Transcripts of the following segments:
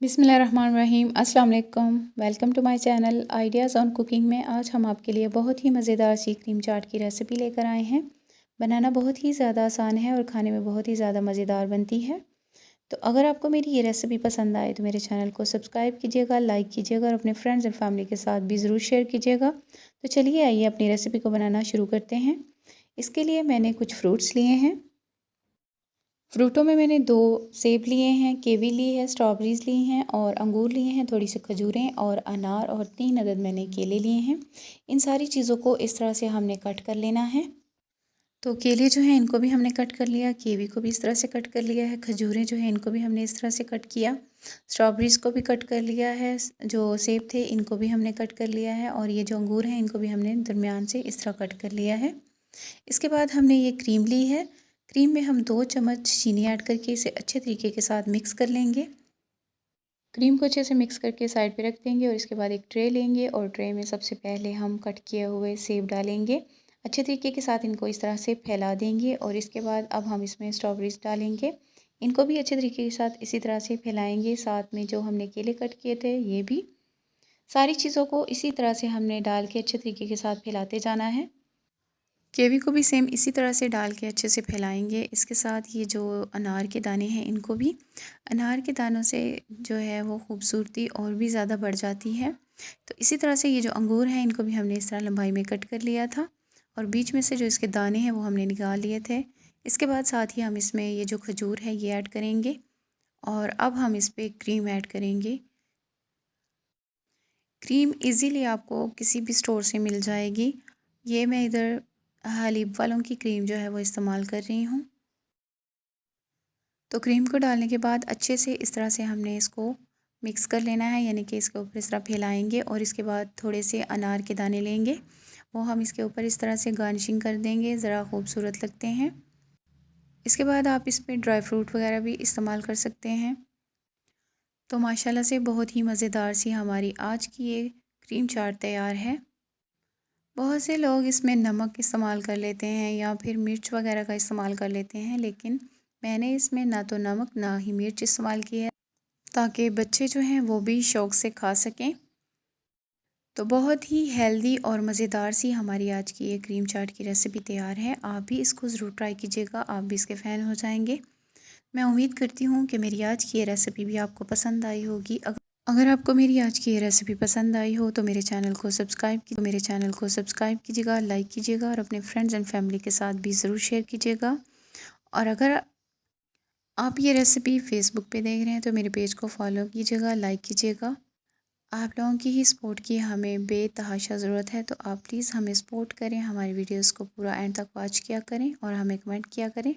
बिस्मिल्लाहिर्रहमानिर्रहीम। अस्सलाम वालेकुम। Welcome to my channel ideas on cooking में आज हम आपके लिए बहुत ही मज़ेदार सी क्रीम चाट की रेसिपी लेकर आए हैं। बनाना बहुत ही ज़्यादा आसान है और खाने में बहुत ही ज़्यादा मज़ेदार बनती है। तो अगर आपको मेरी ये रेसिपी पसंद आए तो मेरे चैनल को सब्सक्राइब कीजिएगा, लाइक कीजिएगा और अपने फ्रेंड्स एंड फैमिली के साथ भी ज़रूर शेयर कीजिएगा। तो चलिए आइए अपनी रेसिपी को बनाना शुरू करते हैं। इसके लिए मैंने कुछ फ्रूट्स लिए हैं। फ्रूटों में मैंने 2 सेब लिए हैं, कीवी ली है, स्ट्रॉबेरीज़ ली हैं और अंगूर लिए हैं, थोड़ी सी खजूरें और अनार और 3 अदद मैंने केले लिए हैं। इन सारी चीज़ों को इस तरह से हमने कट कर लेना है। तो केले जो हैं इनको भी हमने कट कर लिया, कीवी को भी इस तरह से कट कर लिया है, खजूरें जो हैं इनको भी हमने इस तरह से कट किया, स्ट्रॉबेरीज़ को भी कट कर लिया है, जो सेब थे इनको भी हमने कट कर लिया है और ये जो अंगूर हैं इनको भी हमने दरमियान से इस तरह कट कर लिया है। इसके बाद हमने ये क्रीम ली है। क्रीम में हम 2 चम्मच चीनी ऐड करके इसे अच्छे तरीके के साथ मिक्स कर लेंगे। क्रीम को अच्छे से मिक्स करके साइड पे रख देंगे और इसके बाद एक ट्रे लेंगे और ट्रे में सबसे पहले हम कट किए हुए सेब डालेंगे। अच्छे तरीके के साथ इनको इस तरह से फैला देंगे और इसके बाद अब हम इसमें स्ट्रॉबेरीज डालेंगे। इनको भी अच्छे तरीके के साथ इसी तरह से फैलाएंगे। साथ में जो हमने केले कट किए थे ये भी। सारी चीज़ों को इसी तरह से हमने डाल के अच्छे तरीके के साथ फैलाते जाना है। कीवी को भी सेम इसी तरह से डाल के अच्छे से फैलाएंगे। इसके साथ ये जो अनार के दाने हैं इनको भी, अनार के दानों से जो है वो खूबसूरती और भी ज़्यादा बढ़ जाती है। तो इसी तरह से ये जो अंगूर हैं इनको भी हमने इस तरह लंबाई में कट कर लिया था और बीच में से जो इसके दाने हैं वो हमने निकाल लिए थे। इसके बाद साथ ही हम इसमें ये जो खजूर है ये ऐड करेंगे और अब हम इस पर क्रीम ऐड करेंगे। क्रीम इजीली आपको किसी भी स्टोर से मिल जाएगी। ये मैं इधर हलीब वालों की क्रीम जो है वो इस्तेमाल कर रही हूँ। तो क्रीम को डालने के बाद अच्छे से इस तरह से हमने इसको मिक्स कर लेना है, यानी कि इसके ऊपर इस तरह फैलाएंगे और इसके बाद थोड़े से अनार के दाने लेंगे, वो हम इसके ऊपर इस तरह से गार्निशिंग कर देंगे, ज़रा खूबसूरत लगते हैं। इसके बाद आप इसमें ड्राई फ्रूट वगैरह भी इस्तेमाल कर सकते हैं। तो माशाल्लाह से बहुत ही मज़ेदार सी हमारी आज की ये क्रीम चाट तैयार है। बहुत से लोग इसमें नमक इस्तेमाल कर लेते हैं या फिर मिर्च वगैरह का इस्तेमाल कर लेते हैं, लेकिन मैंने इसमें ना तो नमक ना ही मिर्च इस्तेमाल की है, ताकि बच्चे जो हैं वो भी शौक़ से खा सकें। तो बहुत ही हेल्दी और मज़ेदार सी हमारी आज की ये क्रीम चाट की रेसिपी तैयार है। आप भी इसको ज़रूर ट्राई कीजिएगा, आप भी इसके फ़ैन हो जाएंगे। मैं उम्मीद करती हूँ कि मेरी आज की ये रेसिपी भी आपको पसंद आई होगी। अगर आपको मेरी आज की ये रेसिपी पसंद आई हो तो मेरे चैनल को सब्सक्राइब कीजिएगा, लाइक कीजिएगा और अपने फ्रेंड्स एंड फैमिली के साथ भी ज़रूर शेयर कीजिएगा। और अगर आप ये रेसिपी फ़ेसबुक पे देख रहे हैं तो मेरे पेज को फॉलो कीजिएगा, लाइक कीजिएगा। आप लोगों की ही सपोर्ट की हमें बेतहाशा ज़रूरत है, तो आप प्लीज़ हमें सपोर्ट करें, हमारी वीडियोस को पूरा एंड तक वॉच किया करें और हमें कमेंट किया करें।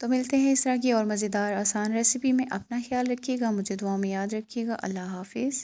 तो मिलते हैं इस तरह की और मज़ेदार आसान रेसिपी में। अपना ख्याल रखिएगा, मुझे दुआ में याद रखिएगा। अल्लाह हाफिज़।